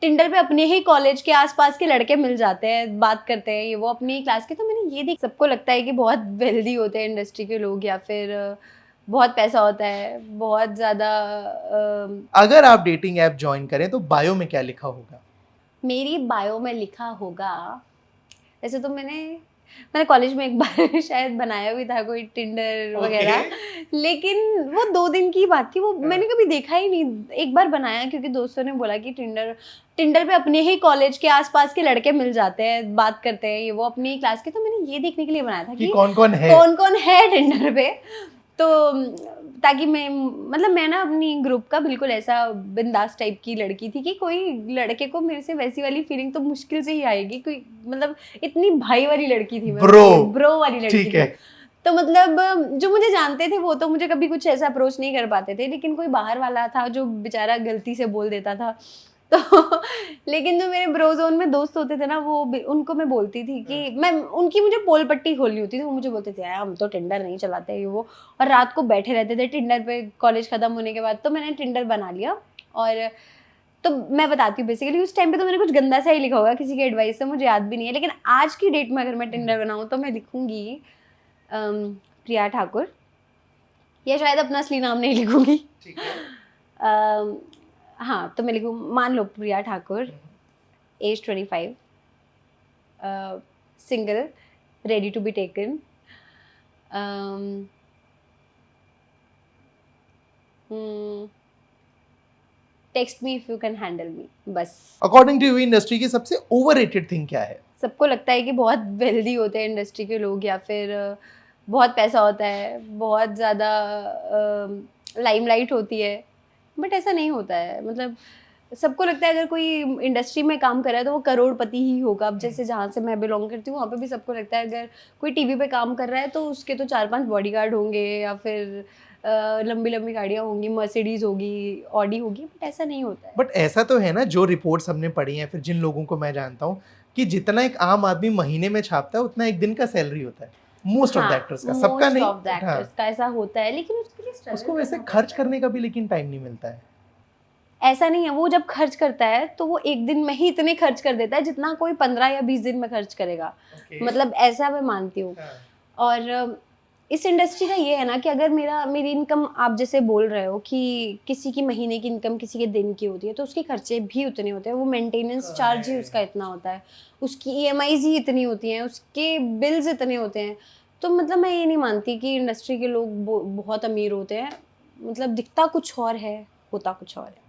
Tinder पे अपने ही college के आसपास के लड़के मिल जाते हैं, बात करते हैं, ये वो अपनी ही क्लास के। तो मैंने ये देख, सबको लगता है कि बहुत वेल्दी होते हैं इंडस्ट्री के लोग, या फिर बहुत पैसा होता है, बहुत ज़्यादा। अगर आप डेटिंग ऐप ज्वाइन करें तो बायो में क्या लिखा होगा? मेरी बायो में लिखा होगा, वैसे तो मैंने कॉलेज में एक बार शायद बनाया भी था कोई टिंडर वगैरह, लेकिन वो 2 दिन की बात थी, वो मैंने कभी देखा ही नहीं। एक बार बनाया क्योंकि दोस्तों ने बोला कि टिंडर पे अपने ही कॉलेज के आसपास के लड़के मिल जाते हैं, बात करते हैं, ये वो अपनी ही क्लास के। तो मैंने ये देखने के लिए बनाया था कि कौन कौन है टिंडर पे। तो ताकि मैं ना अपनी ग्रुप का बिल्कुल ऐसा बिंदास टाइप की लड़की थी कि कोई लड़के को मेरे से वैसी वाली फीलिंग तो मुश्किल से ही आएगी, कोई मतलब इतनी भाई वाली लड़की थी मैं, ब्रो वाली लड़की ठीक है। थी। तो मतलब जो मुझे जानते थे वो तो मुझे कभी कुछ ऐसा अप्रोच नहीं कर पाते थे, लेकिन कोई बाहर वाला था जो बेचारा गलती से बोल देता था। तो लेकिन जो मेरे ब्रो जोन में दोस्त होते थे ना, वो उनको मैं बोलती थी कि मैं उनकी मुझे पोल पट्टी खोलनी होती थी। वो मुझे बोलते थे यार हम तो टिंडर नहीं चलाते ये वो, और रात को बैठे रहते थे टिंडर पे कॉलेज खत्म होने के बाद। तो मैंने टिंडर बना लिया, और तो मैं बताती हूँ बेसिकली उस टाइम पे तो मैंने कुछ गंदा सा ही लिखा होगा किसी की एडवाइस से, मुझे याद भी नहीं है। लेकिन आज की डेट में अगर मैं टिंडर बनाऊँ तो मैं लिखूंगी प्रिया ठाकुर, या शायद अपना असली नाम नहीं लिखूंगी। हाँ, तो मैं लिखूँ, मान लो Priya Thakur, age 25, single, ready to be taken, text me if you can handle me, बस। अकॉर्डिंग टू यू इंडस्ट्री की सबसे ओवररेटेड थिंग क्या है? सबको लगता है कि बहुत वेल्दी होते हैं इंडस्ट्री के लोग, या फिर बहुत पैसा होता है, बहुत ज़्यादा लाइमलाइट होती है, बट ऐसा नहीं होता है। मतलब सबको लगता है अगर कोई इंडस्ट्री में काम कर रहा है तो वो करोड़पति ही होगा। अब जैसे जहाँ से मैं बिलोंग करती हूँ वहाँ पे भी सबको लगता है अगर कोई टीवी पे काम कर रहा है तो उसके तो 4-5 बॉडीगार्ड होंगे, या फिर लंबी लंबी गाड़ियाँ होंगी, मर्सिडीज होगी, ऑडी होगी, बट ऐसा नहीं होता है। बट ऐसा तो है ना, जो रिपोर्ट्स हमने पढ़ी हैं, फिर जिन लोगों को मैं जानता हूँ, कि जितना एक आम आदमी महीने में छापता है उतना एक दिन का सैलरी होता है मोस्ट ऑफ द एक्टर्स का, सबका नहीं। मोस्ट ऑफ द एक्टर्स का ऐसा होता है, लेकिन उसके लिए struggle उसको वैसे करना खर्च पड़ता है। करने का भी लेकिन टाइम नहीं मिलता है। ऐसा नहीं है, वो जब खर्च करता है तो वो एक दिन में ही इतने खर्च कर देता है जितना कोई 15 या 20 दिन में खर्च करेगा। मतलब ऐसा मैं मानती हूँ। और इस इंडस्ट्री का ये है ना कि अगर मेरी इनकम, आप जैसे बोल रहे हो कि किसी की महीने की इनकम किसी के दिन की होती है, तो उसके खर्चे भी उतने होते हैं। वो मेंटेनेंस चार्ज ही उसका इतना होता है, उसकी ईएमआईज ही इतनी होती हैं, उसके बिल्स इतने होते हैं। तो मतलब मैं ये नहीं मानती कि इंडस्ट्री के लोग बहुत अमीर होते हैं। मतलब दिखता कुछ और है, होता कुछ और है।